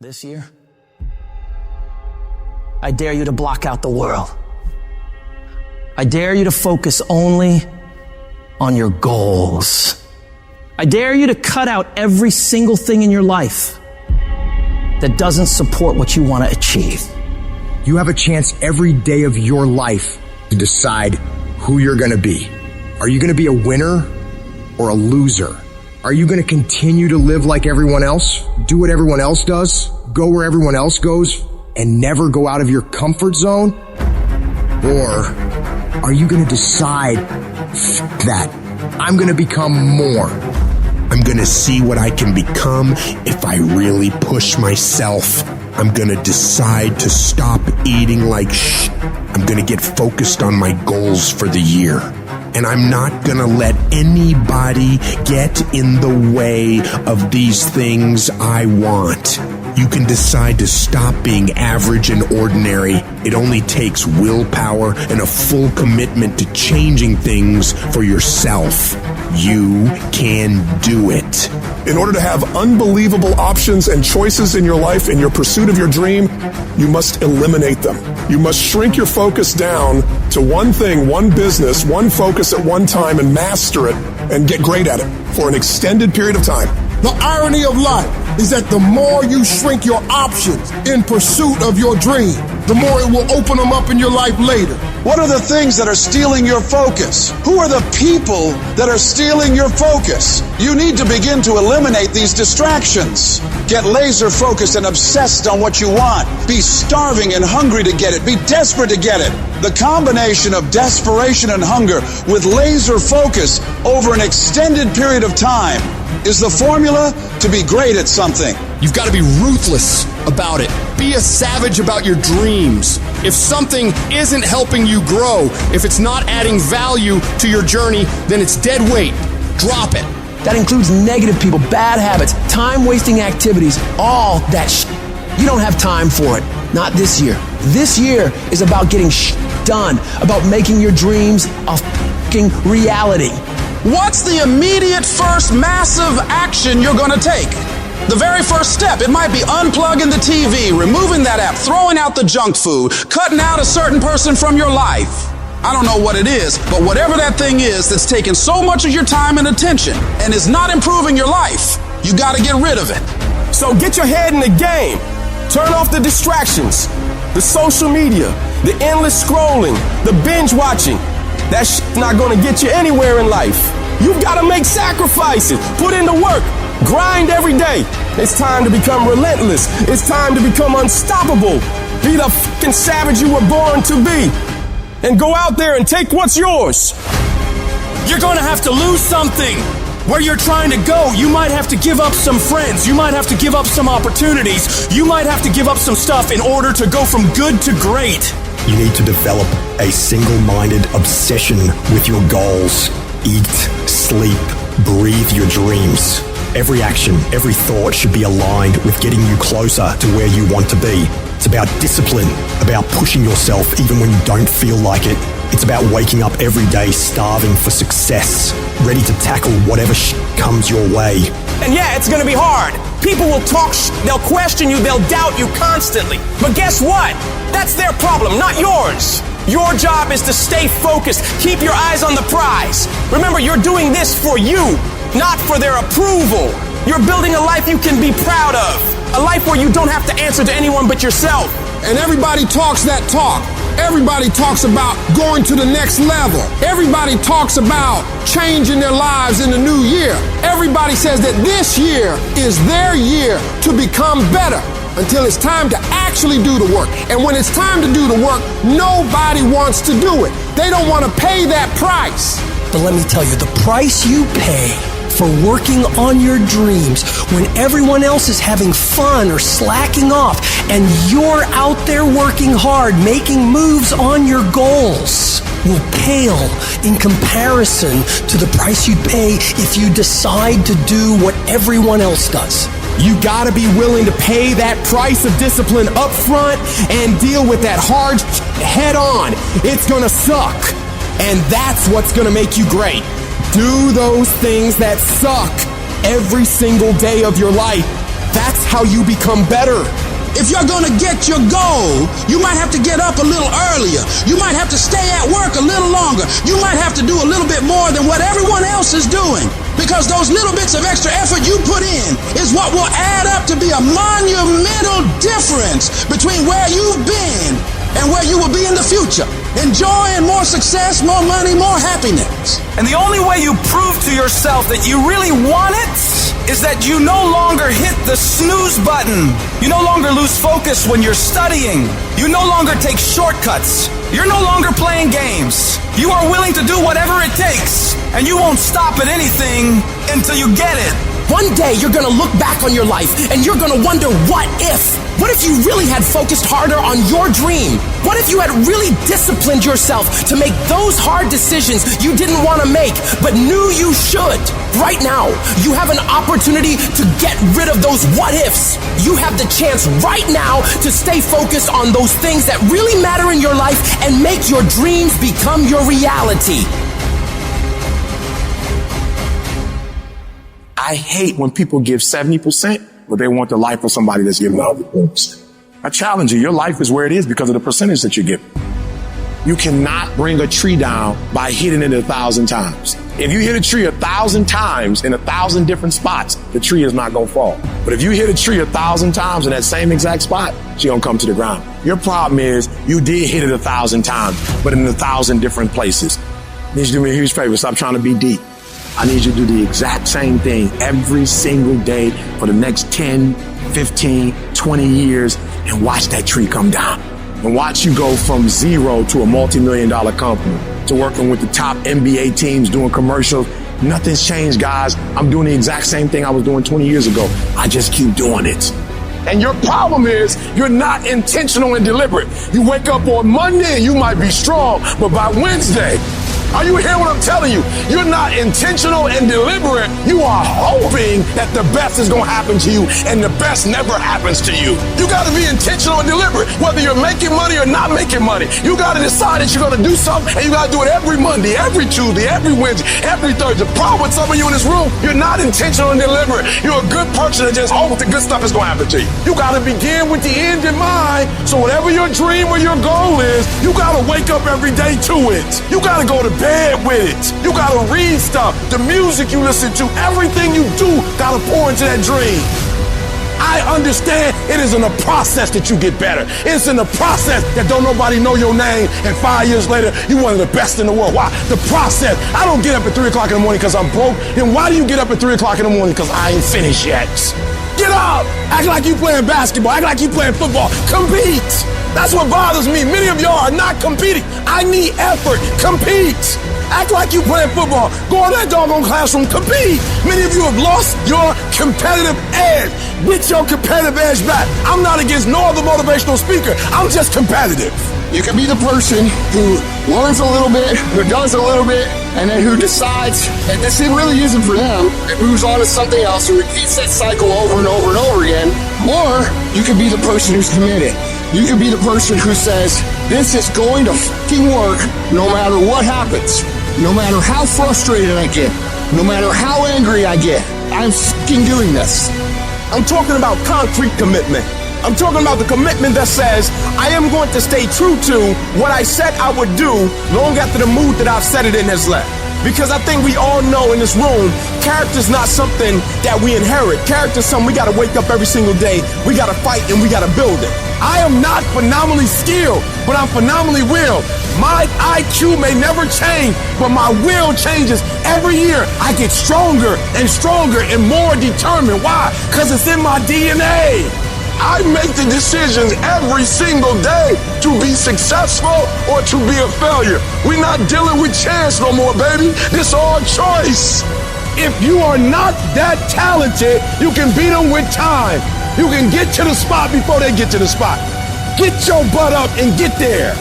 This year, I dare you to block out the world. I dare you to focus only on your goals. I dare you to cut out every single thing in your life that doesn't support what you want to achieve. You have a chance every day of your life to decide who you're going to be. Are you going to be a winner or a loser? Are you going to continue to live like everyone else, do what everyone else does, go where everyone else goes, and never go out of your comfort zone? Or are you going to decide, that I'm going to become more? I'm going to see what I can become if I really push myself. I'm going to decide to stop eating like I'm going to get focused on my goals for the year. And I'm not going to let anybody get in the way of these things I want. You can decide to stop being average and ordinary. It only takes willpower and a full commitment to changing things for yourself. You can do it. In order to have unbelievable options and choices in your life, in your pursuit of your dream, you must eliminate them. You must shrink your focus down to one thing, one business, one focus at one time, and master it and get great at it for an extended period of time. The irony of life is that the more you shrink your options in pursuit of your dream, the more it will open them up in your life later. What are the things that are stealing your focus? Who are the people that are stealing your focus? You need to begin to eliminate these distractions. Get laser focused and obsessed on what you want. Be starving and hungry to get it. Be desperate to get it. The combination of desperation and hunger with laser focus over an extended period of time is the formula to be great at something. You've got to be ruthless about it. Be a savage about your dreams. If something isn't helping you grow, if it's not adding value to your journey, then it's dead weight. Drop it. That includes negative people, bad habits, time-wasting activities, all that You don't have time for it. Not this year. This year is about getting done, about making your dreams a f***ing reality. What's the immediate first massive action you're going to take? The very first step, it might be unplugging the TV, removing that app, throwing out the junk food, cutting out a certain person from your life. I don't know what it is, but whatever that thing is that's taking so much of your time and attention and is not improving your life, you got to get rid of it. So get your head in the game. Turn off the distractions, the social media, the endless scrolling, the binge watching. That shit's not gonna get you anywhere in life. You've gotta make sacrifices, put in the work, grind every day. It's time to become relentless. It's time to become unstoppable. Be the fucking savage you were born to be. And go out there and take what's yours. You're gonna have to lose something. Where you're trying to go, you might have to give up some friends. You might have to give up some opportunities. You might have to give up some stuff in order to go from good to great. You need to develop a single-minded obsession with your goals. Eat, sleep, breathe your dreams. Every action, every thought should be aligned with getting you closer to where you want to be. It's about discipline, about pushing yourself even when you don't feel like it. It's about waking up every day starving for success, ready to tackle whatever comes your way. And yeah, it's gonna be hard. People will talk they'll question you, they'll doubt you constantly. But guess what? That's their problem, not yours. Your job is to stay focused, keep your eyes on the prize. Remember, you're doing this for you, not for their approval. You're building a life you can be proud of, a life where you don't have to answer to anyone but yourself. And everybody talks that talk. Everybody talks about going to the next level. Everybody talks about changing their lives in the new year. Everybody says that this year is their year to become better until it's time to actually do the work. And when it's time to do the work, nobody wants to do it. They don't want to pay that price. But let me tell you, the price you pay for working on your dreams when everyone else is having fun or slacking off and you're out there working hard, making moves on your goals, will pale in comparison to the price you'd pay if you decide to do what everyone else does. You gotta be willing to pay that price of discipline up front and deal with that hard head on. It's gonna suck. And that's what's gonna make you great. Do those things that suck every single day of your life. That's That's how you become better. If you're gonna get your goal, you might have to get up a little earlier. You might have to stay at work a little longer. You might have to do a little bit more than what everyone else is doing. Because those little bits of extra effort you put in is what will add up to be a monumental difference between where you've been and where you will be in the future. Enjoying more success, more money, more happiness. And the only way you prove to yourself that you really want it is that you no longer hit the snooze button. You no longer lose focus when you're studying. You no longer take shortcuts. You're no longer playing games. You are willing to do whatever it takes, and you won't stop at anything until you get it. One day you're gonna look back on your life and you're gonna wonder, what if? What if you really had focused harder on your dream? What if you had really disciplined yourself to make those hard decisions you didn't want to make but knew you should? Right now, you have an opportunity to get rid of those what ifs. You have the chance right now to stay focused on those things that really matter in your life and make your dreams become your reality. I hate when people give 70%, but they want the life of somebody that's giving 100%. I challenge you, your life is where it is because of the percentage that you give. You cannot bring a tree down by hitting it 1,000 times. If you hit a tree 1,000 times in 1,000 different spots, the tree is not going to fall. But if you hit a tree 1,000 times in that same exact spot, she's going to come to the ground. Your problem is you did hit it 1,000 times, but in 1,000 different places. I need you to do me a huge favor. Stop trying to be deep. I need you to do the exact same thing every single day for the next 10, 15, 20 years and watch that tree come down. And watch you go from zero to a multi-million-dollar company, to working with the top NBA teams, doing commercials. Nothing's changed, guys. I'm doing the exact same thing I was doing 20 years ago. I just keep doing it. And your problem is you're not intentional and deliberate. You wake up on Monday and you might be strong, but by Wednesday, are you hearing what I'm telling you? You're not intentional and deliberate. You are hoping that the best is going to happen to you, and the best never happens to you. You got to be intentional and deliberate, whether you're making money or not making money. You got to decide that you're going to do something, and you got to do it every Monday, every Tuesday, every Wednesday, every Thursday. The problem with some of you in this room, you're not intentional and deliberate. You're a good person that just hopes the good stuff is going to happen to you. You got to begin with the end in mind. So whatever your dream or your goal is, you got to wake up every day to it. You got to go to bed with it. You gotta read stuff. The music you listen to, everything you do gotta pour into that dream. I understand it is in the process that you get better. It's in the process that don't nobody know your name, and 5 years later, you're one of the best in the world. Why? The process. I don't get up at 3 o'clock in the morning because I'm broke. Then why do you get up at 3 o'clock in the morning? Because I ain't finished yet. Get up! Act like you playing basketball. Act like you playing football. Compete! That's what bothers me. Many of y'all are not competing. I need effort. Compete! Act like you playing football. Go in that doggone classroom. Compete. Many of you have lost your competitive edge. Get your competitive edge back. I'm not against no other motivational speaker. I'm just competitive. You can be the person who learns a little bit, who does a little bit, and then who decides that this really isn't for them, and moves on to something else, who repeats that cycle over and over and over again. Or you can be the person who's committed. You can be the person who says, this is going to fucking work no matter what happens. No matter how frustrated I get, no matter how angry I get, I'm fucking doing this. I'm talking about concrete commitment. I'm talking about the commitment that says, I am going to stay true to what I said I would do long after the mood that I've set it in has left. Because I think we all know in this room, character's not something that we inherit. Character's something we gotta wake up every single day, we gotta fight, and we gotta build it. I am not phenomenally skilled, but I'm phenomenally willed. My IQ may never change, but my will changes every year. I get stronger and stronger and more determined. Why? Because it's in my DNA. I make the decisions every single day to be successful or to be a failure. We're not dealing with chance no more, baby. This all choice. If you are not that talented, you can beat them with time. You can get to the spot before they get to the spot. Get your butt up and get there.